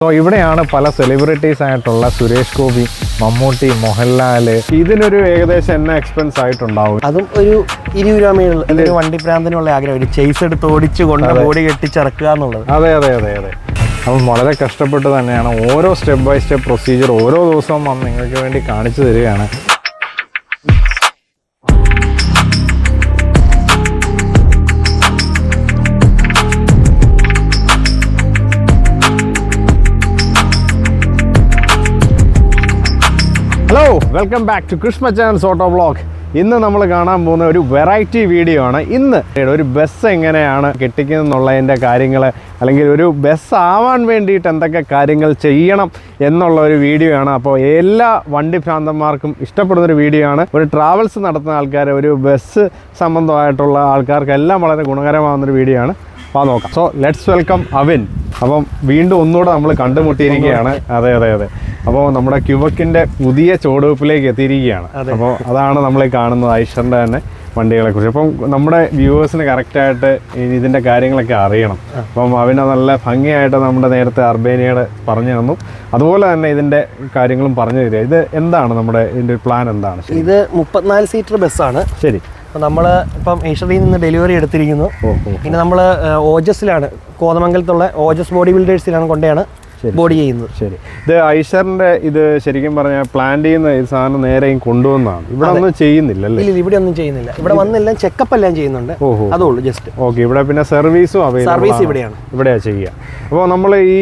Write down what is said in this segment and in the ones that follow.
So ഇവിടെയാണ് പല celebrities ആയിട്ടുള്ള സുരേഷ് ഗോപി, മമ്മൂട്ടി, മോഹൻലാൽ. ഇതിനൊരു ഏകദേശം എന്നാ എക്സ്പെൻസ് ആയിട്ടുണ്ടാവും? അതും ഒരു 20 രൂപ മേളിൽ ഒരു വണ്ടി പ്രാന്തനുള്ള ആഗ്രഹം, ഒരു ചേസ് എടുത്ത് ഓടിച്ച് കൊണ്ട് ബോഡി കെട്ടിച്ചിറക്കുക എന്നുള്ളത്. അതെ. അപ്പം വളരെ കഷ്ടപ്പെട്ട് തന്നെയാണ് ഓരോ സ്റ്റെപ്പ് ബൈ സ്റ്റെപ്പ് പ്രൊസീജിയർ ഓരോ ദിവസവും വന്ന് നിങ്ങൾക്ക് വേണ്ടി കാണിച്ചു തരികയാണ്. Hello, welcome back to Krish Machans auto vlog. ഇന്ന് നമ്മൾ കാണാൻ പോകുന്ന ഒരു വെറൈറ്റി വീഡിയോ ആണ്. ഇന്ന് ഒരു ബസ് എങ്ങനെയാണ് കെട്ടിക്കുന്നതെന്നുള്ളതിൻ്റെ കാര്യങ്ങൾ, അല്ലെങ്കിൽ ഒരു ബസ് ആവാൻ വേണ്ടിയിട്ട് എന്തൊക്കെ കാര്യങ്ങൾ ചെയ്യണം എന്നുള്ള ഒരു വീഡിയോ ആണ്. അപ്പോൾ എല്ലാ വണ്ടി ഭ്രാന്തന്മാർക്കും ഇഷ്ടപ്പെടുന്നൊരു വീഡിയോ ആണ്. ഒരു ട്രാവൽസ് നടത്തുന്ന ആൾക്കാർ, ഒരു ബസ് സംബന്ധമായിട്ടുള്ള ആൾക്കാർക്കെല്ലാം വളരെ ഗുണകരമാകുന്നൊരു വീഡിയോ ആണ്. അപ്പോൾ നോക്കാം. So let's welcome again. അപ്പം വീണ്ടും ഒന്നുകൂടെ നമ്മൾ കണ്ടുമുട്ടിയിരിക്കുകയാണ്. അതെ. അപ്പോൾ നമ്മുടെ ക്യൂബക്കിൻ്റെ പുതിയ ചുവടുവെപ്പിലേക്ക് എത്തിയിരിക്കുകയാണ്. അപ്പോൾ അതാണ് നമ്മൾ കാണുന്നത്, ഐഷറിൻ്റെ തന്നെ വണ്ടികളെ കുറിച്ച്. അപ്പം നമ്മുടെ വ്യൂവേഴ്സിന് കറക്റ്റായിട്ട് ഇതിൻ്റെ കാര്യങ്ങളൊക്കെ അറിയണം. അപ്പം അവന് നല്ല ഭംഗിയായിട്ട് നമ്മുടെ നേരത്തെ അർബേനിയയുടെ പറഞ്ഞു തന്നു. അതുപോലെ തന്നെ ഇതിൻ്റെ കാര്യങ്ങളും പറഞ്ഞു തരിക. ഇത് എന്താണ് നമ്മുടെ ഇതിൻ്റെ പ്ലാൻ എന്താണ്? ഇത് 34 സീറ്റർ ബസ്സാണ്. ശരി. അപ്പോൾ നമ്മൾ ഇപ്പം ഏഷ്യയിൽ നിന്ന് ഡെലിവറി എടുത്തിരിക്കുന്നു. പിന്നെ നമ്മൾ ഓജസിലാണ്, കോതമംഗലത്തുള്ള ഓജസ് ബോഡി ബിൽഡേഴ്സിലാണ് കൊണ്ടാണ് ബോഡി ചെയ്യുന്നത്. ശരി. ഇത് ഐഷറിന്റെ ഇത് ശരിക്കും പറഞ്ഞാൽ പ്ലാൻ ചെയ്യുന്ന ഈ സാധനം നേരെയും കൊണ്ടുവന്നാണ്. ഇവിടെ ഒന്നും ചെയ്യുന്നില്ല അല്ലേ? ഇല്ല, ഇവിടെ ഒന്നും ചെയ്യുന്നില്ല. ഇവിടെ വന്നെല്ലാം ചെക്കപ്പ് എല്ലാം ചെയ്യുന്നുണ്ട്. അതുള്ളൂ ജസ്റ്റ്. ഓക്കെ. ഇവിടെ പിന്നെ സർവീസും സർവീസ് ഇവിടെയാ ചെയ്യുക. അപ്പോൾ നമ്മൾ ഈ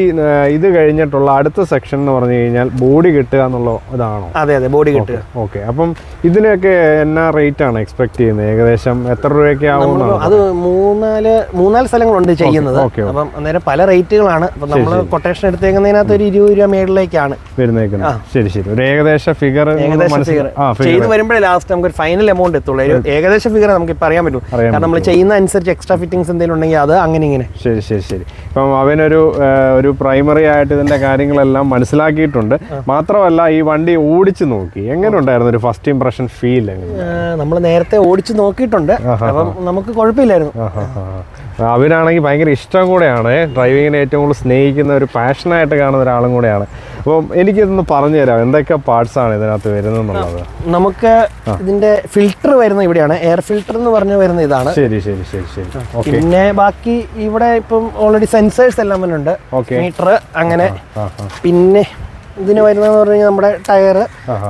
ഇത് കഴിഞ്ഞിട്ടുള്ള അടുത്ത സെക്ഷൻ എന്ന് പറഞ്ഞു കഴിഞ്ഞാൽ ബോഡി കെട്ടുക എന്നുള്ള ഇതാണോ? അതെ, ബോഡി കെട്ടുക. ഓക്കെ. അപ്പം ഇതിനൊക്കെ എന്നാ റേറ്റ് ആണ് എക്സ്പെക്ട് ചെയ്യുന്നത്? ഏകദേശം എത്ര രൂപയൊക്കെ ആവും? അത് മൂന്നാല് സ്ഥലങ്ങളുണ്ട് ചെയ്യുന്നത്. അപ്പം അന്നേരം പല റേറ്റുകളാണ്. അപ്പം നമ്മൾ കൊട്ടേഷൻ എടുത്തേക്കുന്നതിനകത്ത് ഒരു 20 രൂപ മേളിലേക്കാണ് വരുന്നേക്കുന്നത്. ശരി. ഒരു ഏകദേശ ഫിഗർ ചെയ്ത് വരുമ്പോഴേ ലാസ്റ്റ് നമുക്ക് ഒരു ഫൈനൽ എമൗണ്ട് എത്തുള്ളൂ. ഒരു ഏകദേശ ഫിഗർ നമുക്ക് ഇപ്പം അറിയാൻ പറ്റും. കാരണം നമ്മൾ ചെയ്യുന്ന അനുസരിച്ച് എക്സ്ട്രാ ഫിറ്റിംഗ്സ് എന്തെങ്കിലും ഉണ്ടെങ്കിൽ അത് അങ്ങനെ. ശരി. ഇപ്പം അവനൊരു പ്രൈമറി ആയിട്ട് ഇതിന്റെ കാര്യങ്ങളെല്ലാം മനസ്സിലാക്കിയിട്ടുണ്ട്. മാത്രമല്ല ഈ വണ്ടി ഓടിച്ചു നോക്കി, എങ്ങനെ ഉണ്ടായിരുന്നു ഒരു ഫസ്റ്റ് ഇംപ്രഷൻ ഫീൽ? നമ്മൾ നേരത്തെ ഓടിച്ചു നോക്കിയിട്ടുണ്ട്. അപ്പം നമുക്ക് കുഴപ്പമില്ലായിരുന്നു. അവനാണെങ്കിൽ ഭയങ്കര ഇഷ്ടം കൂടെയാണ്, ഡ്രൈവിങ്ങിനെ ഏറ്റവും കൂടുതൽ സ്നേഹിക്കുന്ന ഒരു പാഷനായിട്ട് കാണുന്ന ഒരാളും കൂടെയാണ്. അപ്പം എനിക്കിതൊന്ന് പറഞ്ഞു തരാം, എന്തൊക്കെ പാർട്സ് ആണ് ഇതിനകത്ത് വരുന്നത് എന്നുള്ളത്? നമുക്ക് ഇതിന്റെ ഫിൽറ്റർ വരുന്ന ഇവിടെയാണ്, എയർ ഫിൽറ്റർ എന്ന് പറഞ്ഞു വരുന്ന ഇതാണ്. ശരി. പിന്നെ ബാക്കി ഇവിടെ ഇപ്പം ഓൾറെഡി സെൻസേഴ്സ് എല്ലാം വരുന്നുണ്ട്, മീറ്റർ അങ്ങനെ. പിന്നെ ഇതിന് വരുന്നതെന്ന് പറഞ്ഞു കഴിഞ്ഞാൽ നമ്മുടെ ടയർ,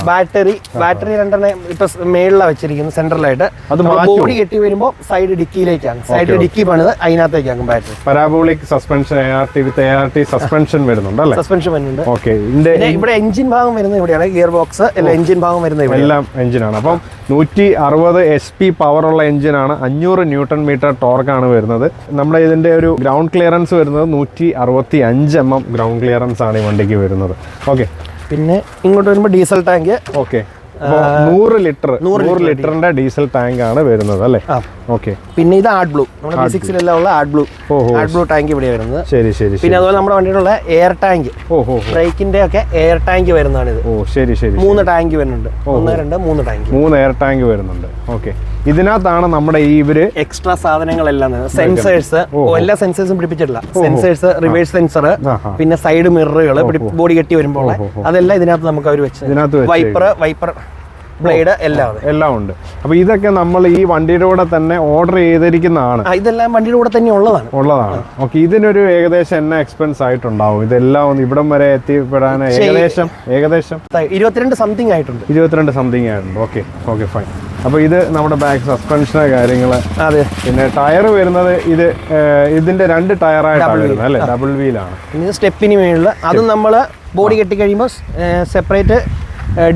ബാറ്ററി 2 ഇപ്പൊ മേളിലാണ് വെച്ചിരിക്കുന്നത് സെൻട്രലായിട്ട്. ബോഡി കെട്ടി വരുമ്പോൾ സൈഡ് ഡിക്കിയിലേക്കാണ്, സൈഡ് ഡിക്കി പണിത് അതിനകത്തേക്കാണ് battery. Parabolic suspension, ART suspension വരുന്നുണ്ട് അല്ലേ? സസ്പെൻഷൻ വരുന്നുണ്ട്. ഓക്കെ. ഇവിടെ എഞ്ചിൻ ഭാഗം വരുന്നത് ഇവിടെയാണ്, ഗിയർ ബോക്സ് എല്ലാം എഞ്ചിൻ ഭാഗം വരുന്നത് എല്ലാം എഞ്ചിനാണ്. അപ്പം 160 HP പവറുള്ള എഞ്ചിനാണ്, 500 ന്യൂട്ടൺ മീറ്റർ ടോർക്കാണ് വരുന്നത്. നമ്മുടെ ഇതിന്റെ ഒരു ഗ്രൗണ്ട് ക്ലിയറൻസ് വരുന്നത് 165 mm ഗ്രൗണ്ട് ക്ലിയറൻസ് ആണ് ഈ വണ്ടിക്ക് വരുന്നത്. പിന്നെ ഇങ്ങോട്ട് വരുമ്പോൾ ഡീസൽ ടാങ്ക്. ഓക്കെ. 100 ലിറ്ററിന്റെ ഡീസൽ ടാങ്ക് ആണ് വരുന്നത് അല്ലേ? ഓക്കെ. പിന്നെ ഇത് ആഡ് ബ്ലൂ, നമ്മുടെ B6-ലെല്ലാം ഉള്ള ആഡ് ബ്ലൂ ടാങ്ക് ഇവിടെ വരുന്നത്. ശരി. പിന്നെ അതുപോലെ നമ്മുടെ വണ്ടിയിലുള്ള എയർ ടാങ്ക്, ബ്രേക്കിന്റെ ഒക്കെ എയർ ടാങ്ക് വരുന്നതാണ് ഇത്. ശരി. 3 ടാങ്ക് വരുന്നുണ്ട്, 1, 2, 3 ടാങ്ക്, 3 എയർ ടാങ്ക് വരുന്നുണ്ട്. ഓക്കെ. ഇതിനകത്താണ് നമ്മുടെ ഈ ഇവര് എക്സ്ട്രാ സാധനങ്ങളെല്ലാം, സെൻസേഴ്സ്, എല്ലാ സെൻസേഴ്സും പിടിപ്പിച്ചിട്ടില്ല. സെൻസേഴ്സ്, റിവേഴ്സ് സെൻസർ, പിന്നെ സൈഡ് മിററുകൾ, ബോഡി കെട്ടി വരുമ്പോൾ അതെല്ലാം ഇതിനകത്ത് നമുക്ക് അവർ വെച്ച്, വൈപ്പർ ബ്ലേഡ് എല്ലാം ഉണ്ട്. അപ്പൊ ഇതൊക്കെ നമ്മൾ ഈ വണ്ടിയുടെ കൂടെ തന്നെ ഓർഡർ ചെയ്തിരിക്കുന്നതാണ്. ഇതെല്ലാം വണ്ടിയുടെ കൂടെ തന്നെ ഉള്ളതാണ്. ഓക്കെ. ഇതിനൊരു ഏകദേശം എന്നാ എക്സ്പെൻസ് ആയിട്ടുണ്ടാവും ഇതെല്ലാം ഒന്ന് ഇവിടം വരെ എത്തിപ്പെടാൻ? ഏകദേശം 22 സംതിങ് ആയിട്ടുണ്ട്. 22 സംതിങ് ആയിട്ടുണ്ട്. Okay fine. അപ്പൊ ഇത് നമ്മുടെ ബാക്ക് സസ്പെൻഷന് കാര്യങ്ങള്. അതെ. പിന്നെ ടയർ വരുന്നത് ഇതിന്റെ 2 ടയറായിട്ടാണ് വരുന്നത് അല്ലെ? ഡബിൾ വീലാണ്. ഇത് സ്റ്റെപ്പിന് മേളില്, അത് നമ്മള് ബോഡി കെട്ടി കഴിയുമ്പോൾ സെപ്പറേറ്റ്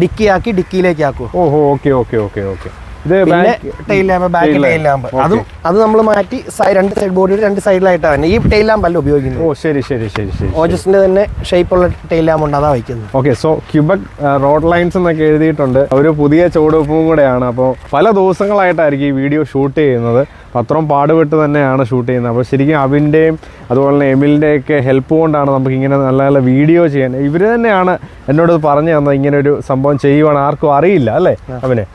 ഡിക്കിയിലേക്ക് ആക്കും. ഓക്കെ. ഇത് ടെയിൽ ലാമ്പ്, അത് നമ്മൾ മാറ്റി 2 സൈഡ് ബോഡിയുടെ 2 സൈഡിലായിട്ടാണ് ഈ ടെയിൽ ലാമ്പ് അല്ല ഉപയോഗിക്കുന്നത്. ശരി. ഓജസിന്റെ തന്നെ ഷേപ്പുള്ള ടെയിൽ ലാമ്പ് ഉണ്ട്, അതാ വയ്ക്കുന്നത്. Okay. So Quebec road lines എന്നൊക്കെ എഴുതിയിട്ടുണ്ട്. ഒരു പുതിയ ചുവടുവെപ്പും കൂടെയാണ്. അപ്പോൾ പല ദിവസങ്ങളായിട്ടായിരിക്കും ഈ വീഡിയോ ഷൂട്ട് ചെയ്യുന്നത്. അത്രയും പാടുപെട്ട് തന്നെയാണ് ഷൂട്ട് ചെയ്യുന്നത്. അപ്പോൾ ശരിക്കും അവിൻ്റെയും അതുപോലെ തന്നെ എമിലിൻ്റെയൊക്കെ ഹെൽപ്പ് കൊണ്ടാണ് നമുക്ക് ഇങ്ങനെ നല്ല നല്ല വീഡിയോ ചെയ്യാൻ. ഇവർ തന്നെയാണ് എന്നോട് പറഞ്ഞു തന്നത്, ഇങ്ങനെ ഒരു സംഭവം ചെയ്യുവാണ്, ആർക്കും അറിയില്ല അല്ലേ അവനെ.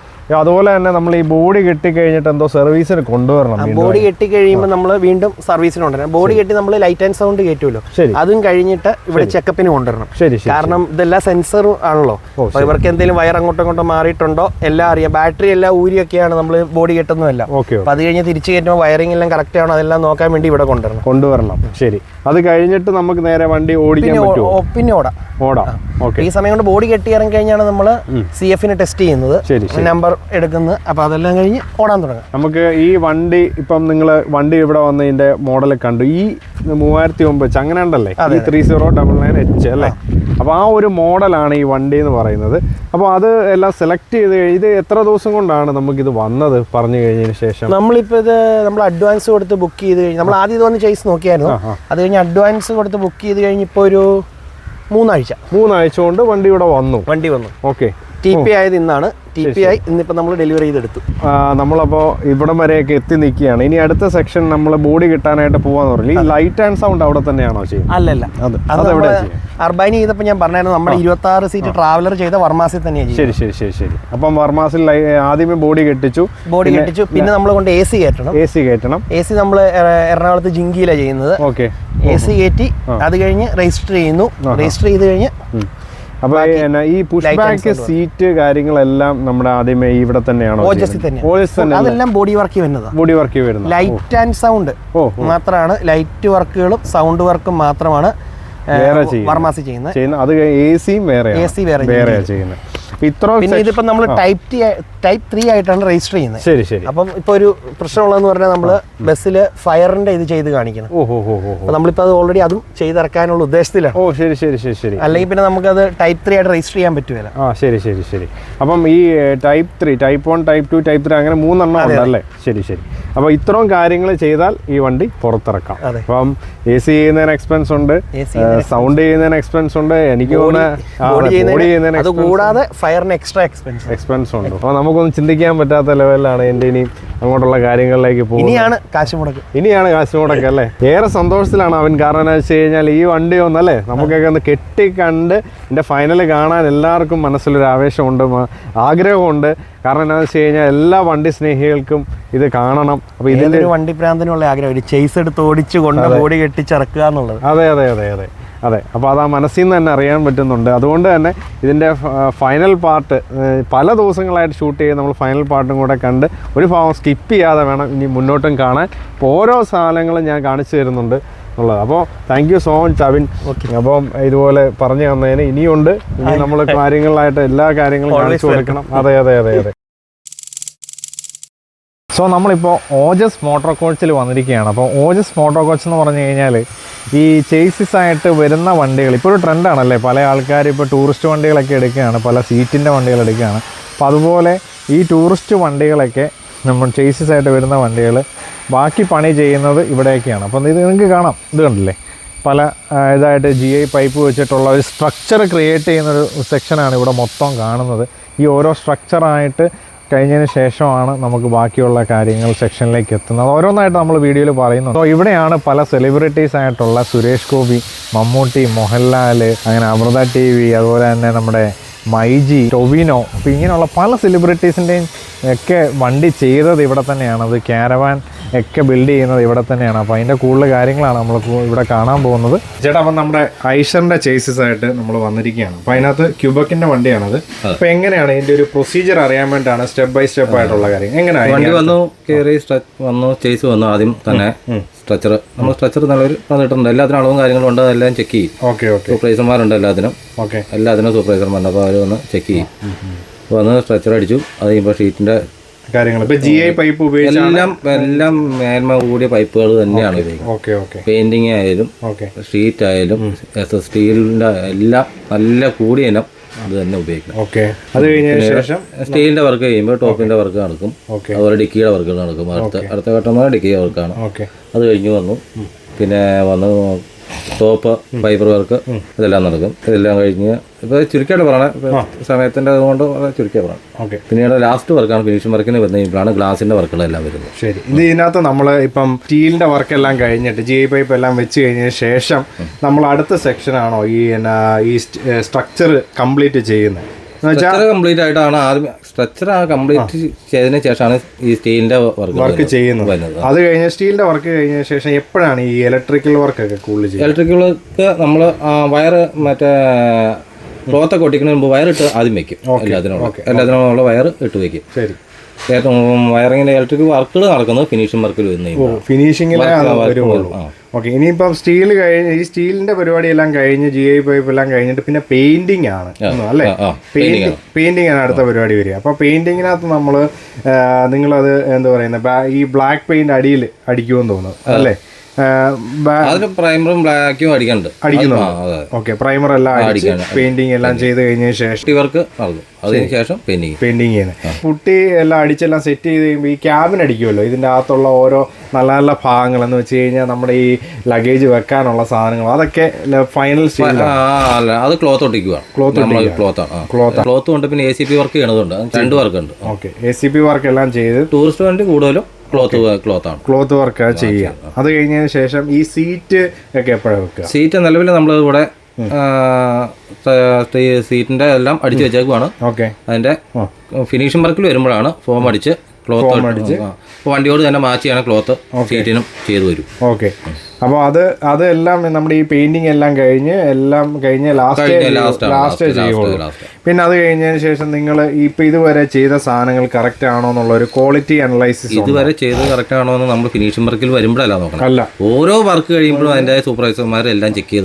അതുപോലെ തന്നെ നമ്മൾ ഈ ബോഡി കെട്ടി കഴിഞ്ഞിട്ട് എന്തോ സർവീസിന് കൊണ്ടുവരണം. ബോഡി കെട്ടി കഴിയുമ്പോൾ നമ്മൾ വീണ്ടും സർവീസിന് കൊണ്ടുവരണം. ബോഡി കെട്ടി നമ്മൾ ലൈറ്റ് ആൻഡ് സൗണ്ട് കയറ്റുമല്ലോ, അതും കഴിഞ്ഞിട്ട് ഇവിടെ ചെക്കപ്പിന് കൊണ്ടുവരണം. കാരണം ഇതെല്ലാം സെൻസർ ആണല്ലോ, അപ്പൊ ഇവർക്ക് എന്തെങ്കിലും വയർ അങ്ങോട്ടും ഇങ്ങോട്ടും മാറിയിട്ടുണ്ടോ എല്ലാം അറിയാം. ബാറ്ററി എല്ലാം ഊരിയൊക്കെയാണ് നമ്മൾ ബോഡി കെട്ടുന്നതല്ല. അപ്പൊ അത് കഴിഞ്ഞ് തിരിച്ചു കയറ്റുമ്പോൾ വയറിംഗ് എല്ലാം കറക്റ്റ് ആണോ അതെല്ലാം നോക്കാൻ വേണ്ടി ഇവിടെ കൊണ്ടുവരണം. ശരി, അത് കഴിഞ്ഞിട്ട് നമുക്ക് നേരെ വണ്ടി ഓടിക്കാൻ പറ്റുമോ? പിന്നെ ഓടാം. ഈ സമയം കൊണ്ട് ബോഡി കെട്ടി ഇറങ്ങി കഴിഞ്ഞാണ് നമ്മൾ CF-ന് ടെസ്റ്റ് ചെയ്യുന്നത്, നമ്പർ എടുക്കുന്നത്. അപ്പൊ അതെല്ലാം കഴിഞ്ഞ് ഓടാൻ തുടങ്ങാം. നമുക്ക് ഈ വണ്ടി ഇപ്പം നിങ്ങൾ വണ്ടി ഇവിടെ വന്നതിന്റെ മോഡൽ കണ്ടു, ഈ 3009 അങ്ങനെ ഉണ്ടല്ലേ, 3099H അല്ലേ? അപ്പോൾ ആ ഒരു മോഡലാണ് ഈ വണ്ടി എന്ന് പറയുന്നത്. അപ്പോൾ അത് എല്ലാം സെലക്ട് ചെയ്ത് ഇത് എത്ര ദിവസം കൊണ്ടാണ് നമുക്കിത് വന്നത് പറഞ്ഞു കഴിഞ്ഞതിന് ശേഷം? നമ്മളിപ്പോൾ ഇത് നമ്മൾ അഡ്വാൻസ് കൊടുത്ത് ബുക്ക് ചെയ്ത് കഴിഞ്ഞ് നമ്മൾ ആദ്യം ഇത് വന്ന് ചേസ് നോക്കിയായിരുന്നു. അത് കഴിഞ്ഞ് അഡ്വാൻസ് കൊടുത്ത് ബുക്ക് ചെയ്ത് കഴിഞ്ഞിപ്പോൾ ഒരു 3 ആഴ്ച കൊണ്ട് വണ്ടി ഇവിടെ വന്നു. ഓക്കെ. TP ആയത് ഇന്നാണ്. TP ആയി ഇന്നിപ്പോൾ നമ്മൾ ഡെലിവറി ചെയ്തെടുത്തു. നമ്മളപ്പോൾ ഇവിടം വരെയൊക്കെ എത്തി നിൽക്കുകയാണ്. ഇനി അടുത്ത സെക്ഷൻ നമ്മൾ ബോഡി കിട്ടാനായിട്ട് പോകാന്ന് പറഞ്ഞു. ഈ ലൈറ്റ് ആൻഡ് സൗണ്ട് അവിടെ തന്നെയാണോ ചെയ്യുന്നത്? അല്ലല്ല, അർബൈനി ചെയ്തപ്പോൾ ഞാൻ പറഞ്ഞായിരുന്നു നമ്മൾ 26 സീറ്റ് ട്രാവലർ ചെയ്ത വർമാസിൽ തന്നെയാണ്. ശരി. അപ്പം വർമാസിൽ ആദ്യമേ ബോഡി കെട്ടിച്ചു. പിന്നെ നമ്മൾ കൊണ്ട് AC കയറ്റണം. AC നമ്മൾ എറണാകുളത്ത് ജിങ്കിയിലാണ് ചെയ്യുന്നത്. ഓക്കെ. AC കയറ്റി അത് കഴിഞ്ഞ് രജിസ്റ്റർ ചെയ്യുന്നു. രജിസ്റ്റർ ചെയ്ത് കഴിഞ്ഞ് അപ്പൊ ഈ പുഷ് ബാക്ക് സീറ്റ് കാര്യങ്ങളെല്ലാം നമ്മുടെ ആദ്യമേ ഇവിടെ തന്നെയാണോ? അതെല്ലാം ബോഡി വർക്ക് വരുന്നത്. ലൈറ്റ് ആൻഡ് സൗണ്ട് മാത്രമാണ്, ലൈറ്റ് വർക്കുകളും സൗണ്ട് വർക്കും മാത്രമാണ് വർമാസി ചെയ്യുന്നത്. അത് AC വേറെ ചെയ്യുന്നത്. പിന്നെ ഇതിപ്പോ നമ്മൾ ടൈപ്പ് 3 ആയിട്ടാണ് രജിസ്റ്റർ ചെയ്യുന്നത്. ശരി. അപ്പം ഇപ്പൊ ഒരു പ്രശ്നമുള്ളതെന്ന് പറഞ്ഞാൽ നമ്മള് ബസ്സിൽ ഫയറിന്റെ ഇത് ചെയ്ത് കാണിക്കണം. അപ്പൊ നമ്മളിപ്പോ അത് ഓൾറെഡി അതും ചെയ്തിറക്കാനുള്ള ഉദ്ദേശത്തിലാണ്. ശരി. അല്ലെങ്കിൽ പിന്നെ നമുക്കത് ടൈപ്പ് 3 ആയിട്ട് രജിസ്റ്റർ ചെയ്യാൻ പറ്റുമല്ലോ. ശരി. അപ്പം ഈ ടൈപ്പ് 3, ടൈപ്പ് 1, ടൈപ്പ് 2, ടൈപ്പ് 3 അങ്ങനെ 3 എണ്ണം ഉണ്ടല്ലേ? ശരി. അപ്പൊ ഇത്രയും കാര്യങ്ങൾ ചെയ്താൽ ഈ വണ്ടി പുറത്തിറക്കാം. അപ്പം AC ചെയ്യുന്നതിന് എക്സ്പെൻസ് ഉണ്ട്, സൗണ്ട് ചെയ്യുന്നതിന് എക്സ്പെൻസ് ഉണ്ട്, എനിക്ക് തോന്നുന്നത് അത് കൂടാതെ ഫയറിന് എക്സ്ട്രാ എക്സ്പെൻസ് ഉണ്ട്. അപ്പൊ നമുക്കൊന്നും ചിന്തിക്കാൻ പറ്റാത്ത ലെവലിലാണ് എൻ്റെ ഇനി അങ്ങോട്ടുള്ള കാര്യങ്ങളിലേക്ക് പോകുന്നത്. ഇനിയാണ് കാശ് മുടക്ക് അല്ലേ? ഏറെ സന്തോഷത്തിലാണ് അവൻ. കാരണം എന്താ വെച്ച് കഴിഞ്ഞാൽ ഈ വണ്ടി ഒന്നല്ലേ നമുക്കൊക്കെ ഒന്ന് കെട്ടിക്കണ്ട് ഇതിന്റെ ഫൈനൽ കാണാൻ എല്ലാവർക്കും മനസ്സിലൊരു ആവേശമുണ്ട്, ആഗ്രഹമുണ്ട്. കാരണം എന്താണെന്ന് വെച്ച് കഴിഞ്ഞാൽ എല്ലാ വണ്ടി സ്നേഹികൾക്കും ഇത് കാണണം. അപ്പൊ ഇതിന്റെ ഒരു വണ്ടി പ്രാന്തനുള്ള ആഗ്രഹം, ഒരു ചേസ് എടുത്ത് ഓടിച്ച് കൊണ്ട് ബോഡി കെട്ടിച്ചിറക്കുക എന്നുള്ളത്. അതെ. അപ്പോൾ അത് ആ മനസ്സിൽ നിന്ന് തന്നെ അറിയാൻ പറ്റുന്നുണ്ട്. അതുകൊണ്ട് തന്നെ ഇതിൻ്റെ ഫൈനൽ പാർട്ട് പല ദിവസങ്ങളായിട്ട് ഷൂട്ട് ചെയ്ത് നമ്മൾ ഫൈനൽ പാർട്ടും കൂടെ കണ്ട് ഒരു ഭാഗം സ്കിപ്പ് ചെയ്യാതെ വേണം ഇനി മുന്നോട്ടും കാണാൻ. അപ്പോൾ ഓരോ സാധനങ്ങളും ഞാൻ കാണിച്ചു തരുന്നുണ്ട് എന്നുള്ളത്. അപ്പോൾ thank you so much Avin. അപ്പം ഇതുപോലെ പറഞ്ഞു തന്നതിന് ഇനിയുണ്ട്. ഇനി നമ്മൾ കാര്യങ്ങളായിട്ട് എല്ലാ കാര്യങ്ങളും കാണിച്ചു കൊടുക്കണം. അതെ. സോ നമ്മളിപ്പോൾ ഓജസ് മോട്ടോർ കോച്ചിൽ വന്നിരിക്കുകയാണ്. അപ്പോൾ ഓജസ് മോട്ടോർ കോച്ച് എന്ന് പറഞ്ഞു കഴിഞ്ഞാൽ ഈ ചേസിസ് ആയിട്ട് വരുന്ന വണ്ടികൾ ഇപ്പോൾ ഒരു ട്രെൻഡാണല്ലേ. പല ആൾക്കാർ ഇപ്പോൾ ടൂറിസ്റ്റ് വണ്ടികളൊക്കെ എടുക്കുകയാണ്, പല സീറ്റിൻ്റെ വണ്ടികൾ എടുക്കുകയാണ്. അപ്പോൾ അതുപോലെ ഈ ടൂറിസ്റ്റ് വണ്ടികളൊക്കെ നമ്മൾ ചേസിസ് ആയിട്ട് വരുന്ന വണ്ടികൾ ബാക്കി പണി ചെയ്യുന്നത് ഇവിടെയൊക്കെയാണ്. അപ്പോൾ ഇത് നിങ്ങൾക്ക് കാണാം, ഇത് കണ്ടില്ലേ, പല ഇതായിട്ട് GI പൈപ്പ് വെച്ചിട്ടുള്ള ഒരു സ്ട്രക്ചർ ക്രിയേറ്റ് ചെയ്യുന്നൊരു സെക്ഷനാണ് ഇവിടെ മൊത്തം കാണുന്നത്. ഈ ഓരോ സ്ട്രക്ചറായിട്ട് കഴിഞ്ഞതിന് ശേഷമാണ് നമുക്ക് ബാക്കിയുള്ള കാര്യങ്ങൾ സെക്ഷനിലേക്ക് എത്തുന്നത്. ഓരോന്നായിട്ട് നമ്മൾ വീഡിയോയിൽ പറയുന്നുണ്ട്. അപ്പോൾ ഇവിടെയാണ് പല സെലിബ്രിറ്റീസ് ആയിട്ടുള്ള സുരേഷ് ഗോപി, മമ്മൂട്ടി, മോഹൻലാൽ, അങ്ങനെ അമൃത TV, അതുപോലെ തന്നെ നമ്മുടെ മൈജി, ടൊവിനോ, അപ്പോൾ ഇങ്ങനെയുള്ള പല സെലിബ്രിറ്റീസിൻ്റെയും ഒക്കെ വണ്ടി ചെയ്തത് ഇവിടെ തന്നെയാണ്. അത് ക്യാരവാൻ ഒക്കെ ബിൽഡ് ചെയ്യുന്നത് ഇവിടെ തന്നെയാണ്. അപ്പോൾ അതിൻ്റെ കൂടുതൽ കാര്യങ്ങളാണ് നമ്മൾ ഇവിടെ കാണാൻ പോകുന്നത്. ചേട്ടാ, അപ്പം നമ്മുടെ ഐഷറിൻ്റെ ചേസസ് ആയിട്ട് നമ്മൾ വന്നിരിക്കുകയാണ്. അപ്പോൾ അതിനകത്ത് ക്യൂബക്കിൻ്റെ വണ്ടിയാണത്. അപ്പോൾ എങ്ങനെയാണ് ഇതിൻ്റെ ഒരു പ്രൊസീജിയർ അറിയാൻ വേണ്ടിയിട്ടാണ് സ്റ്റെപ്പ് ബൈ സ്റ്റെപ്പ് ആയിട്ടുള്ള കാര്യം. എങ്ങനെയാണ് വണ്ടി വന്നു, കയറി വന്നു, ചേസ് വന്നു. ആദ്യം തന്നെ സ്ട്രക്ചർ നല്ലൊരു വന്നിട്ടുണ്ട്. എല്ലാത്തിനും അളവും കാര്യങ്ങളും ഉണ്ട്, അതെല്ലാം ചെക്ക് ചെയ്യും. സൂപ്പർവൈസർമാരുണ്ട് എല്ലാത്തിനും. സൂപ്പർവൈസർമാരുണ്ട്. അപ്പോൾ അവർ വന്ന് ചെക്ക് ചെയ്യും. വന്ന് സ്ട്രക്ചർ അടിച്ചു. അത് കഴിയുമ്പോൾ ഷീറ്റിന്റെ കാര്യങ്ങൾ GI പൈപ്പ് എല്ലാം മേന്മ കൂടിയ പൈപ്പുകൾ തന്നെയാണ് ഉപയോഗിക്കുന്നത്. പെയിന്റിങ് ആയാലും ഷീറ്റ് ആയാലും സ്റ്റീലിന്റെ എല്ലാം നല്ല കൂടിയ ഇനം അത് തന്നെ ഉപയോഗിക്കണം. അത് കഴിഞ്ഞതിന് ശേഷം സ്റ്റീലിന്റെ വർക്ക് കഴിയുമ്പോൾ ടോപ്പിന്റെ വർക്ക് നടക്കും. അതുപോലെ ഡിക്കിയുടെ വർക്കുകൾ നടക്കും. അടുത്ത ഘട്ടം ഡിക്കിയുടെ വർക്കാണ്. അത് കഴിഞ്ഞ് വന്നു. പിന്നെ വന്ന് ടോപ്പ് ഫൈബർ വർക്ക് ഇതെല്ലാം നടക്കും. ഇതെല്ലാം കഴിഞ്ഞ് ഇപ്പോൾ ചുരുക്കമായിട്ട് പറയണേ, സമയത്തിൻ്റെ അതുകൊണ്ട് ചുരുക്കിയാണ് പറയാം. പിന്നീട് ലാസ്റ്റ് വർക്കാണ് ഫിനിഷിംഗ് വർക്കിന് വരുന്നപ്പോഴാണ് ഗ്ലാസിൻ്റെ വർക്കുകളെല്ലാം വരുന്നത്. ശരി, ഇതിനകത്ത് നമ്മൾ ഇപ്പം സ്റ്റീലിൻ്റെ വർക്കെല്ലാം കഴിഞ്ഞിട്ട് GI പൈപ്പ് എല്ലാം വെച്ച് കഴിഞ്ഞതിന് ശേഷം നമ്മൾ അടുത്ത സെക്ഷനാണോ ഈ സ്ട്രക്ചർ കംപ്ലീറ്റ് ചെയ്യുന്നത്? സ്ട്രക്ചർ കംപ്ലീറ്റ് ആയിട്ടാണ് ആദ്യം സ്ട്രക്ചർ കംപ്ലീറ്റ് ചെയ്തതിന് ശേഷമാണ് ഈ സ്റ്റീലിന്റെ വർക്ക് ചെയ്യുന്നത്. അത് കഴിഞ്ഞ സ്റ്റീലിന്റെ വർക്ക് കഴിഞ്ഞ ശേഷം എപ്പോഴാണ് ഈ ഇലക്ട്രിക്കൽ വർക്ക് ഒക്കെ കൂടുതൽ ചെയ്യുന്നത്? ഇലക്ട്രിക്കൽക്ക് നമ്മൾ വയറ് മറ്റേ ക്ലോത്തൊക്കെ ഒട്ടിക്കുന്നതിന് മുമ്പ് വയറിട്ട് ആദ്യം വെക്കും. എല്ലാത്തിനുള്ള വയർ ഇട്ട് വെക്കും. ശരി. വയറിങ്ങിന്റെ ഇലക്ട്രിക് വർക്കുകൾ നടക്കുന്നത് ഫിനിഷിംഗ് വർക്കിൽ ഫിനിഷിംഗിലെ വരുള്ളൂ. ഓക്കെ. ഇനിയിപ്പം സ്റ്റീൽ കഴിഞ്ഞ് ഈ സ്റ്റീലിന്റെ പരിപാടി എല്ലാം കഴിഞ്ഞ് GI പൈപ്പ് എല്ലാം കഴിഞ്ഞിട്ട് പിന്നെ പെയിന്റിംഗ് ആണ് അല്ലേ? പെയിന്റിംഗ് ആണ് അടുത്ത പരിപാടി വരിക. അപ്പൊ പെയിന്റിങ്ങിനകത്ത് നമ്മള് നിങ്ങളത് എന്താ പറയുന്നത്, ഈ ബ്ലാക്ക് പെയിന്റ് അടിയിൽ അടിക്കുമെന്ന് തോന്നുന്നു അല്ലേ? പ്രൈമറും ബ്ലാക്കും അടിക്കുന്നുണ്ട്. ഓക്കെ. പ്രൈമർ എല്ലാം അടിച്ച് പെയിന്റിംഗ് എല്ലാം ചെയ്ത് കഴിഞ്ഞ ശേഷം വർക്ക് നടക്കും. അതിനുശേഷം പെയിന്റിങ് ചെയ്യുന്നത്. പുട്ടി എല്ലാം അടിച്ചെല്ലാം സെറ്റ് ചെയ്ത് കഴിയുമ്പോൾ ഈ ക്യാബിൻ അടിക്കുമല്ലോ, ഇതിന്റെ അകത്തുള്ള ഓരോ നല്ല നല്ല ഭാഗങ്ങൾ എന്ന് വെച്ച് കഴിഞ്ഞാൽ നമ്മുടെ ഈ ലഗേജ് വെക്കാനുള്ള സാധനങ്ങൾ അതൊക്കെ ഫൈനൽ സ്റ്റേജ്. അത് ക്ലോത്ത് ഒട്ടിക്കുക. ക്ലോത്ത് കൊണ്ട് പിന്നെ ACP വർക്ക് ചെയ്യണതുണ്ട്. 2 വർക്ക് ഉണ്ട്. ഓക്കെ. ACP വർക്ക് എല്ലാം ചെയ്ത് ടൂറിസ്റ്റ് വണ്ടി കൂടുതലും ക്ലോത്ത് വർക്ക് ചെയ്യുക. അത് കഴിഞ്ഞതിന് ശേഷം ഈ സീറ്റ് ഒക്കെ എപ്പോഴാണ് വെക്കുക? സീറ്റ് നിലവിൽ നമ്മൾ ഇവിടെ സീറ്റിന്റെ എല്ലാം അടിച്ചു വെച്ചേക്കുവാണ്. ഓക്കെ. അതിന്റെ ഫിനിഷിംഗ് വർക്കിൽ വരുമ്പോഴാണ് ഫോം അടിച്ച് ക്ലോത്ത് അടിച്ച് വണ്ടിയോട് തന്നെ മാച്ച് ചെയ്യണ ക്ലോത്ത് സീറ്റിനും ചെയ്തു വരും. ഓക്കെ. അപ്പോൾ അതെല്ലാം നമ്മുടെ ഈ പെയിന്റിങ് എല്ലാം കഴിഞ്ഞ് ലാസ്റ്റ് ചെയ്യുള്ളൂ. പിന്നെ അത് കഴിഞ്ഞതിന് ശേഷം നിങ്ങൾ ഇപ്പൊ ഇതുവരെ ചെയ്ത സാധനങ്ങൾ കറക്റ്റ് ആണോ എന്നുള്ള ഒരു ക്വാളിറ്റി അനലൈസിസ്. ഇതുവരെ ചെയ്തത് കറക്റ്റ് ആണോ എന്ന് നമ്മൾ ഫിനിഷിംഗ് വർക്കിൽ വരുമ്പോഴല്ല നോക്കണം. അല്ല, ഓരോ വർക്ക് കഴിയുമ്പോഴും അതിന്റെ സൂപ്പർവൈസർമാർ എല്ലാം ചെക്ക്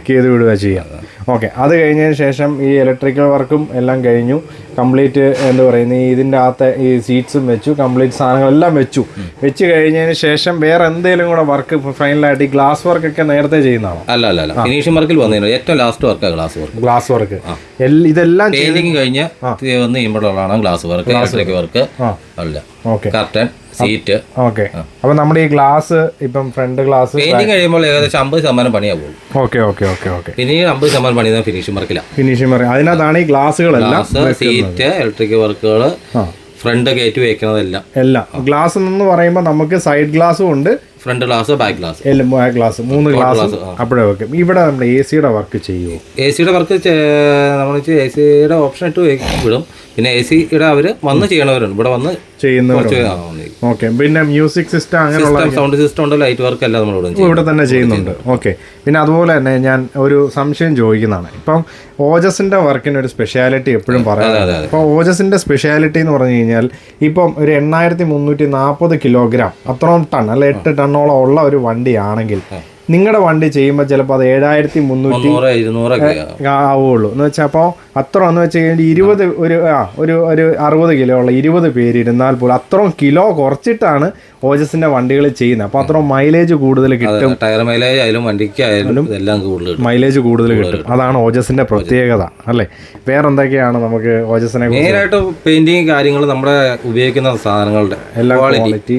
ചെയ്ത് വിടുക ചെയ്യാം. ഓക്കെ. അത് കഴിഞ്ഞതിന് ശേഷം ഈ ഇലക്ട്രിക്കൽ വർക്കും എല്ലാം കഴിഞ്ഞു. കംപ്ലീറ്റ് എന്താ പറയുന്നത്, ഇതിൻ്റെ അകത്തെ ഈ സീറ്റ്സും വെച്ചു, കംപ്ലീറ്റ് സാധനങ്ങളെല്ലാം വെച്ച് കഴിഞ്ഞതിന് ശേഷം വേറെ എന്തെങ്കിലും കൂടെ വർക്ക് ഫൈനലായിട്ട് ഈ ഗ്ലാസ് വർക്ക് ഒക്കെ നേരത്തെ ചെയ്യുന്നതാണോ? അല്ല. ഫിനിഷിംഗ് വർക്കിൽ വന്നതിന് ഏറ്റവും ലാസ്റ്റ് വർക്കാണ് ഗ്ലാസ് വർക്ക്. ഇതെല്ലാം കഴിഞ്ഞ് വന്ന് കഴിയുമ്പോഴാണ് ഗ്ലാസ് വർക്ക്, ഇലക്ട്രിക് വർക്ക് അല്ല. Curtain, seat. ഓക്കെ. അപ്പൊ നമ്മുടെ ഈ ഗ്ലാസ് ഇപ്പം ഫ്രണ്ട് ഗ്ലാസ് പെയിന്റിംഗ് കഴിയുമ്പോൾ ഏകദേശം 50% പണിയാവും. ഓക്കെ. പിന്നെ 50% പണി ഫിനിഷിംഗ് വർക്കിലാണ്. അതിനകത്താണ് ഈ ഗ്ലാസുകളെല്ലാം, സീറ്റ്, ഇലക്ട്രിക് വർക്കുകൾ, ഫ്രണ്ട് കയറ്റി വെക്കുന്നതെല്ലാം. ഗ്ലാസ് എന്ന് പറയുമ്പോൾ നമുക്ക് സൈഡ് ഗ്ലാസും ഉണ്ട്, front glass, back glass, 3 glass അപ്പോഴേ വെക്കും. ഇവിടെ നമ്മുടെ AC വർക്ക് ചെയ്യുമോ? AC വർക്ക് നമ്മൾ AC ഓപ്ഷൻ ഇട്ട് വിടും. പിന്നെ AC അവർ വന്ന് ചെയ്യണവരുണ്ട്, ഇവിടെ വന്ന് ചെയ്യുന്നവരുണ്ട്. ഓക്കെ. പിന്നെ മ്യൂസിക് സിസ്റ്റം, അങ്ങനെയുള്ള സൗണ്ട് സിസ്റ്റം ഉണ്ട്, ലൈറ്റ് വർക്ക് എല്ലാം നമ്മൾ ഇവിടെ തന്നെ ചെയ്യുന്നുണ്ട്. ഓക്കെ. പിന്നെ അതുപോലെ തന്നെ ഞാൻ ഒരു സംശയം ചോദിക്കുന്നതാണ്. ഇപ്പം ഓജസിന്റെ വർക്കിന് ഒരു സ്പെഷ്യാലിറ്റി എപ്പോഴും പറയാം. അപ്പോൾ ഓജസിന്റെ സ്പെഷ്യാലിറ്റി എന്ന് പറഞ്ഞു കഴിഞ്ഞാൽ ഇപ്പം ഒരു 8340 കിലോഗ്രാം അത്രയും ടൺ അല്ല 8 ടണ്ണോളം ഉള്ള ഒരു വണ്ടിയാണെങ്കിൽ നിങ്ങളുടെ വണ്ടി ചെയ്യുമ്പോൾ ചിലപ്പോൾ അത് 7300 ആവുള്ളൂ എന്ന് വെച്ചാൽ. അപ്പോൾ അത്ര എന്ന് വെച്ച് കഴിഞ്ഞാൽ 20 ഒരു 60 കിലോ ഉള്ള 20 പേര് ഇരുന്നാൽ പോലും അത്രയും കിലോ കുറച്ചിട്ടാണ് ഓജസിന്റെ വണ്ടികൾ ചെയ്യുന്നത്. അപ്പോൾ അത്രയും മൈലേജ് കൂടുതൽ കിട്ടും. ടയർ മൈലേജ് ആയാലും വണ്ടിക്ക് ആയാലും എല്ലാം മൈലേജ് കൂടുതൽ കിട്ടും. അതാണ് ഓജസിന്റെ പ്രത്യേകത അല്ലേ? വേറെ എന്തൊക്കെയാണ് നമുക്ക് ഓജസിനെ മെയിനായിട്ട് പെയിന്റിങ് കാര്യങ്ങൾ നമ്മുടെ ഉപയോഗിക്കുന്ന സാധനങ്ങളുടെ എല്ലാം ക്വാളിറ്റി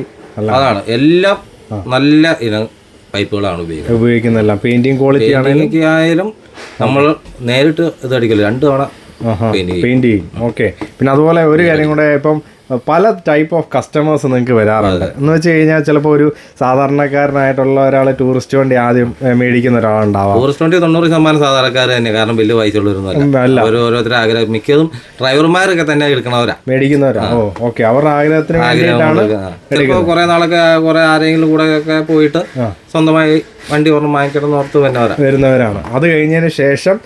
അതാണ്. എല്ലാം നല്ല ഇനം പൈപ്പുകളാണ് ഉപയോഗിക്കുന്നതെല്ലാം. പെയിന്റിങ് ക്വാളിറ്റി ആയാലും നമ്മൾ നേരിട്ട് ഇത് അടിക്കില്ല, 2 തവണ പെയിന്റ് ചെയ്യും. ഓക്കെ. പിന്നെ അതുപോലെ ഒരു കാര്യം കൂടെ, ഇപ്പം പല ടൈപ്പ് ഓഫ് കസ്റ്റമേഴ്സ് നിങ്ങൾക്ക് വരാറുണ്ട്. എന്ന് വെച്ച് കഴിഞ്ഞാൽ ചിലപ്പോൾ ഒരു സാധാരണക്കാരനായിട്ടുള്ള ഒരാൾ ടൂറിസ്റ്റ് വണ്ടി ആദ്യം മേടിക്കുന്ന ഒരാളുണ്ടാവാം. ടൂറിസ്റ്റ് വണ്ടി 90% സാധാരണക്കാർ തന്നെ, കാരണം വലിയ പൈസ ഉള്ളവരൊന്നും ഓരോരുത്തരുടെ ആഗ്രഹം. മിക്കതും ഡ്രൈവർമാരൊക്കെ തന്നെ മേടിക്കുന്നവരാ. ഓക്കെ. അവരുടെ ആഗ്രഹത്തിന് വേണ്ടിയിട്ടാണ്. കുറെ നാളൊക്കെ ആരെങ്കിലും കൂടെ ഒക്കെ പോയിട്ട് സ്വന്തമായി വണ്ടി വാങ്ങിക്കണം ഓർത്ത് വരുന്നവരാണ്. അത് കഴിഞ്ഞതിന് ശേഷം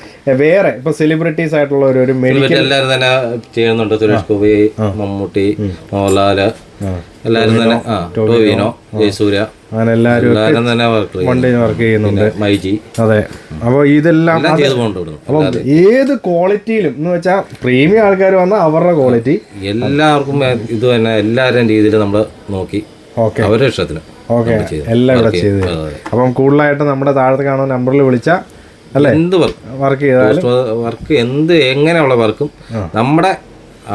വേറെ ഇപ്പൊ സെലിബ്രിറ്റീസ് ആയിട്ടുള്ള ഒരു മെഡിക്കൽ എല്ലാവരും തന്നെ ചെയ്യുന്നുണ്ട്. സുരേഷ് ഗോപി, മമ്മൂട്ടി, മോഹൻലാല്, എല്ലാവരും തന്നെ, ടോവിനോ, ജയസൂര്യ, അങ്ങനെ എല്ലാവരും തന്നെ വർക്ക് ചെയ്യുന്നുണ്ട്. മൈജി. അതെ. അപ്പോൾ ഇതെല്ലാം അപ്പം ഏത് ക്വാളിറ്റിയിലും എന്ന് വെച്ചാൽ പ്രീമിയം ആൾക്കാർ വന്നാൽ അവരുടെ ക്വാളിറ്റി എല്ലാവർക്കും ഇത് തന്നെ എല്ലാവരുടെയും രീതിയിൽ നമ്മൾ നോക്കി അവരുടെ ഇഷ്ടത്തിന് എല്ലാം ഇവിടെ ചെയ്ത്. അപ്പം കൂടുതലായിട്ട് നമ്മുടെ താഴത്ത് കാണുന്ന നമ്പറിൽ വിളിച്ചാൽ അല്ലേ എന്ത് വർക്ക് ചെയ്താലും വർക്ക് എങ്ങനെയുള്ള വർക്കും നമ്മുടെ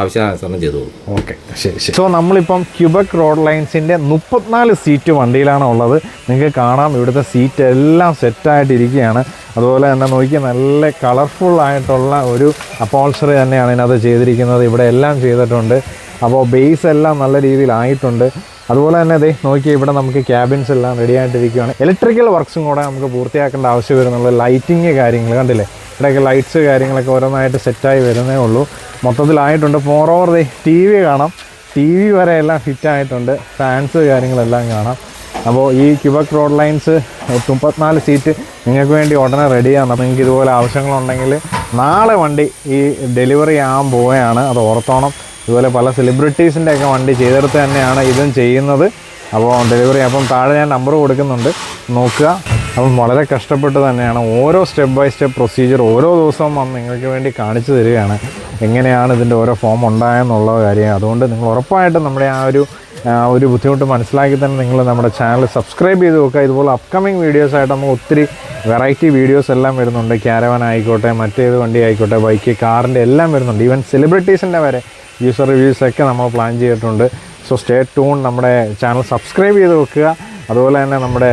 ആവശ്യാനുസരണം ചെയ്തു. ഓക്കെ. ശരി. സോ നമ്മളിപ്പം ക്യൂബക് റോഡ് ലൈൻസിൻ്റെ 34 സീറ്റ് വണ്ടിയിലാണ് ഉള്ളത്. നിങ്ങൾക്ക് കാണാം ഇവിടുത്തെ സീറ്റ് എല്ലാം സെറ്റായിട്ടിരിക്കുകയാണ്. അതുപോലെ തന്നെ നോക്കിയാൽ നല്ല കളർഫുൾ ആയിട്ടുള്ള ഒരു അപ്പോൾസറി തന്നെയാണ് ഇതിനകത്ത് ചെയ്തിരിക്കുന്നത്. ഇവിടെ എല്ലാം ചെയ്തിട്ടുണ്ട്. അപ്പോൾ ബേസ് എല്ലാം നല്ല രീതിയിലായിട്ടുണ്ട്. അതുപോലെ തന്നെ അതെ നോക്കിയാൽ ഇവിടെ നമുക്ക് ക്യാബിൻസ് എല്ലാം റെഡി ആയിട്ടിരിക്കുകയാണ്. ഇലക്ട്രിക്കൽ വർക്ക്സും കൂടെ നമുക്ക് പൂർത്തിയാക്കേണ്ട ആവശ്യം വരുന്നുള്ള ലൈറ്റിങ് കാര്യങ്ങൾ കണ്ടില്ലേ. ഇവിടെയൊക്കെ ലൈറ്റ്സ് കാര്യങ്ങളൊക്കെ ഓരോന്നായിട്ട് സെറ്റായി വരുന്നേ ഉള്ളൂ. മൊത്തത്തിലായിട്ടുണ്ട്. മോറോവർ ടി വി കാണാം, ടി വി വരെ എല്ലാം ഫിറ്റായിട്ടുണ്ട്, ഫാൻസ് കാര്യങ്ങളെല്ലാം കാണാം. അപ്പോൾ ഈ ക്യൂബക് റോഡ് ലൈൻസ് 34 സീറ്റ് നിങ്ങൾക്ക് വേണ്ടി ഉടനെ റെഡിയാണ്. അപ്പോൾ നിങ്ങൾക്ക് ഇതുപോലെ ആവശ്യങ്ങളുണ്ടെങ്കിൽ നാളെ വണ്ടി ഈ ഡെലിവറി ആകാൻ പോവുകയാണ്, അത് ഓർത്തോണം. ഇതുപോലെ പല സെലിബ്രിറ്റീസിൻ്റെയൊക്കെ വണ്ടി ചെയ്തെടുത്ത് തന്നെയാണ് ഇതും ചെയ്യുന്നത്. അപ്പോൾ ഡെലിവറി അപ്പം താഴെ ഞാൻ നമ്പർ കൊടുക്കുന്നുണ്ട്, നോക്കുക. അപ്പം വളരെ കഷ്ടപ്പെട്ട് തന്നെയാണ് ഓരോ സ്റ്റെപ്പ് ബൈ സ്റ്റെപ്പ് പ്രൊസീജിയർ ഓരോ ദിവസവും വന്ന് നിങ്ങൾക്ക് വേണ്ടി കാണിച്ചു തരികയാണ് എങ്ങനെയാണ് ഇതിൻ്റെ ഓരോ ഫോം ഉണ്ടായെന്നുള്ള കാര്യം. അതുകൊണ്ട് നിങ്ങൾ ഉറപ്പായിട്ടും നമ്മുടെ ആ ഒരു ബുദ്ധിമുട്ട് മനസ്സിലാക്കി തന്നെ നിങ്ങൾ നമ്മുടെ ചാനൽ സബ്സ്ക്രൈബ് ചെയ്ത് വെക്കുക. ഇതുപോലെ അപ്കമിങ് വീഡിയോസായിട്ട് നമുക്ക് ഒത്തിരി വെറൈറ്റി വീഡിയോസ് എല്ലാം വരുന്നുണ്ട്. ക്യാരവാൻ ആയിക്കോട്ടെ, മറ്റേത് വണ്ടി ആയിക്കോട്ടെ, ബൈക്ക്, കാറിൻ്റെ എല്ലാം വരുന്നുണ്ട്. ഈവൻ സെലിബ്രിറ്റീസിൻ്റെ വരെ യൂസർ റിവ്യൂസൊക്കെ നമ്മൾ പ്ലാൻ ചെയ്തിട്ടുണ്ട്. So stay tune. നമ്മുടെ ചാനൽ സബ്സ്ക്രൈബ് ചെയ്ത് വെക്കുക. അതുപോലെ തന്നെ നമ്മുടെ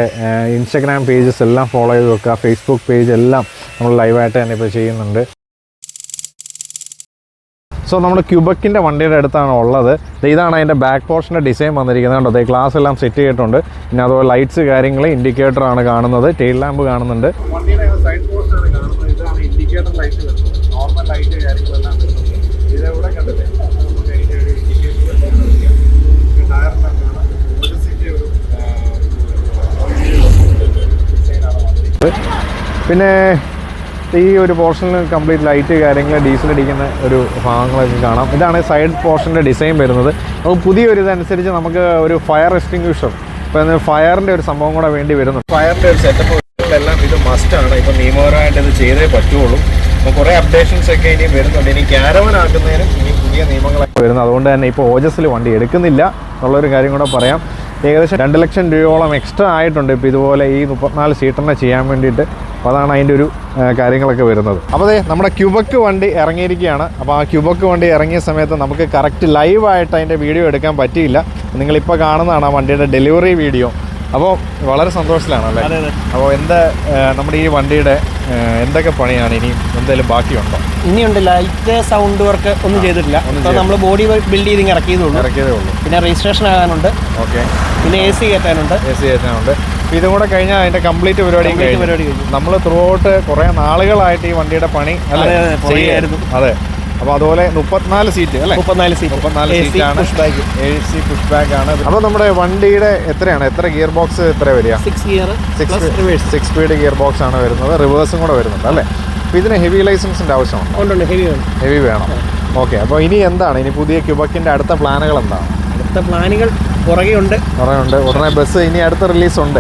ഇൻസ്റ്റഗ്രാം പേജസ് എല്ലാം ഫോളോ ചെയ്ത് വെക്കുക. ഫേസ്ബുക്ക് പേജ് എല്ലാം നമ്മൾ ലൈവായിട്ട് തന്നെ ഇപ്പോൾ ചെയ്യുന്നുണ്ട്. സോ നമ്മൾ ക്യൂബക്കിൻ്റെ വണ്ടിയുടെ അടുത്താണ് ഉള്ളത്. ഇതാണ് അതിൻ്റെ ബാക്ക് പോർഷൻ്റെ ഡിസൈൻ വന്നിരിക്കുന്നത്. കണ്ടോ, അതേ ഗ്ലാസ് എല്ലാം സെറ്റ് ചെയ്തിട്ടുണ്ട്. പിന്നെ അതുപോലെ ലൈറ്റ്സ് കാര്യങ്ങൾ, ഇൻഡിക്കേറ്ററാണ് കാണുന്നത്, ടെയിൽ ലാമ്പ് കാണുന്നുണ്ട്. വണ്ടിയുടെ സൈഡ് പോസ്റ്റാണ് കാണുന്നത്. ഇതാണ് ഇൻഡിക്കേറ്റർ ലൈറ്റ് വരുന്നത്. നോർമൽ ലൈറ്റ് കാര്യങ്ങളെല്ലാം വരുന്നുണ്ട്. ഇതെവിടെ കണ്ടില്ലേ, നമുക്ക് അതിൻ്റെ ഒരു ഇൻഡിക്കേറ്റർ ടയറെല്ലാം കാണാം. ഒരു സീറ്റ് ഒരു ഡിസൈനാണ് വന്നിരിക്കുന്നത്. പിന്നെ ഈ ഒരു പോർഷനിൽ കംപ്ലീറ്റ് ലൈറ്റ് കാര്യങ്ങൾ, ഡീസൽ അടിക്കുന്ന ഒരു ഭാഗങ്ങളൊക്കെ കാണാം. ഇതാണ് സൈഡ് പോർഷൻ്റെ ഡിസൈൻ വരുന്നത്. അപ്പോൾ പുതിയൊരു ഇതനുസരിച്ച് നമുക്ക് ഒരു ഫയർ എക്സ്റ്റിങ്ക്വിഷർ, ഇപ്പോൾ ഫയറിൻ്റെ ഒരു സംഭവം കൂടെ വേണ്ടി വരുന്നു. ഫയറിൻ്റെ ഒരു സെറ്റപ്പ് എല്ലാം ഇത് മസ്റ്റാണ്. ഇപ്പോൾ നിയമപരമായിട്ട് ഇത് ചെയ്തേ പറ്റുള്ളൂ. അപ്പോൾ കുറേ അപ്ഡേഷൻസ് ഒക്കെ ഇനിയും വരുന്നുണ്ട്. ഇനി ക്യാരവൻ ആക്കുന്നതിനും ഇനി പുതിയ നിയമങ്ങളൊക്കെ വരുന്നു. അതുകൊണ്ട് തന്നെ ഇപ്പോൾ ഓജസ്സിൽ വണ്ടി എടുക്കുന്നില്ല എന്നുള്ളൊരു കാര്യം കൂടെ പറയാം. ഏകദേശം 2 ലക്ഷം രൂപയോളം എക്സ്ട്രാ ആയിട്ടുണ്ട് ഇപ്പോൾ ഇതുപോലെ ഈ 34 സീറ്ററിനെ ചെയ്യാൻ വേണ്ടിയിട്ട്. അപ്പോൾ അതാണ് അതിൻ്റെ ഒരു കാര്യങ്ങളൊക്കെ വരുന്നത്. അപ്പോൾ അതെ, നമ്മുടെ ക്യൂബക്ക് വണ്ടി ഇറങ്ങിയിരിക്കുകയാണ്. അപ്പോൾ ആ ക്യൂബക്ക് വണ്ടി ഇറങ്ങിയ സമയത്ത് നമുക്ക് കറക്റ്റ് ലൈവായിട്ട് അതിൻ്റെ വീഡിയോ എടുക്കാൻ പറ്റിയില്ല. നിങ്ങളിപ്പോൾ കാണുന്നതാണ് ആ വണ്ടിയുടെ ഡെലിവറി വീഡിയോ. അപ്പോൾ വളരെ സന്തോഷത്തിലാണ് അല്ലേ? അപ്പോൾ നമ്മുടെ ഈ വണ്ടിയുടെ എന്തൊക്കെ പണിയാണ് ഇനിയും എന്തെങ്കിലും ബാക്കിയുണ്ടോ? ഇനിയുണ്ട്. ലൈറ്റ്, സൗണ്ട് വർക്ക് ഒന്നും ചെയ്തിട്ടില്ല. അപ്പോൾ നമ്മൾ ബോഡി ബിൽഡ് ചെയ്ത് ഇറക്കിയതേ ഉള്ളൂ. പിന്നെ രജിസ്ട്രേഷൻ ആകാനുണ്ട്. ഓക്കെ. പിന്നെ AC കയറ്റാനുണ്ട്. ഇതും കൂടെ കഴിഞ്ഞാൽ അതിൻ്റെ കംപ്ലീറ്റ് പരിപാടി കഴിഞ്ഞു. നമ്മൾ ത്രൂ ഔട്ട് കുറേ നാളുകളായിട്ട് ഈ വണ്ടിയുടെ പണി ചെയ്യായിരുന്നു. അതെ. അപ്പോൾ അതുപോലെ 34 സീറ്റ് അല്ലേ? 34 സീറ്റാണ്. AC പുഷ് ബാക്ക് ആണ്. അപ്പോൾ നമ്മുടെ വണ്ടിയുടെ എത്ര ഗിയർ ബോക്സ് എത്ര വരിക? 6 സ്പീഡ് ഗിയർ ബോക്സ് ആണ് വരുന്നത്. റിവേഴ്സും കൂടെ വരുന്നുണ്ട് അല്ലേ? അപ്പോൾ ഇതിന് ഹെവി ലൈസൻസിൻ്റെ ആവശ്യമുണ്ട്. ഹെവി വേണം. ഓക്കെ. അപ്പോൾ ഇനി എന്താണ് ഇനി പുതിയ ക്യൂബക്കിൻ്റെ അടുത്ത പ്ലാനുകൾ എന്താണ്? അടുത്ത പ്ലാനുകൾ കുറേ ഉണ്ട്. ഉടനെ ബസ് ഇനി അടുത്ത റിലീസ് ഉണ്ട്.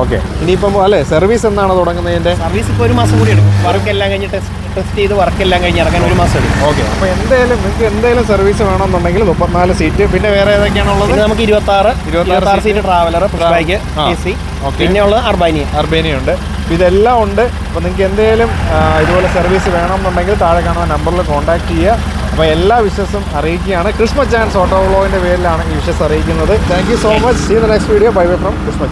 ഓക്കെ. ഇനിയിപ്പം അല്ലേ സർവീസ് എന്നാണ് തുടങ്ങുന്നതിൻ്റെ? സർവീസ് ഇപ്പോൾ 1 മാസം കൂടി എടുക്കും. വർക്കെല്ലാം കഴിഞ്ഞ് ടെസ്റ്റ് ചെയ്ത് വർക്കെല്ലാം കഴിഞ്ഞ് ഇറങ്ങാൻ 1 മാസം എടുക്കും. ഓക്കെ. അപ്പോൾ നിങ്ങൾക്ക് എന്തെങ്കിലും സർവീസ് വേണമെന്നുണ്ടെങ്കിൽ 34 സീറ്റ്. പിന്നെ വേറെ ഏതൊക്കെയാണുള്ളത്? നമുക്ക് 26 seat traveller, push back, AC. പിന്നെ ഉള്ളത് അർബേനിയ ഉണ്ട്. ഇതെല്ലാം ഉണ്ട്. അപ്പോൾ നിങ്ങൾക്ക് എന്തെങ്കിലും ഇതുപോലെ സർവീസ് വേണമെന്നുണ്ടെങ്കിൽ താഴെ കാണുന്ന നമ്പറിൽ കോൺടാക്ട് ചെയ്യുക. അപ്പോൾ എല്ലാ വിഷസും അറിയിക്കുകയാണ്. ക്രിസ്മസ് ചാൻസ് ഓട്ടോ വ്ലോഗിൻ്റെ പേരിലാണ് ഈ വിഷസ് അറിയിക്കുന്നത്. Thank you so much. See the next video. Bye bye from Christmas chance.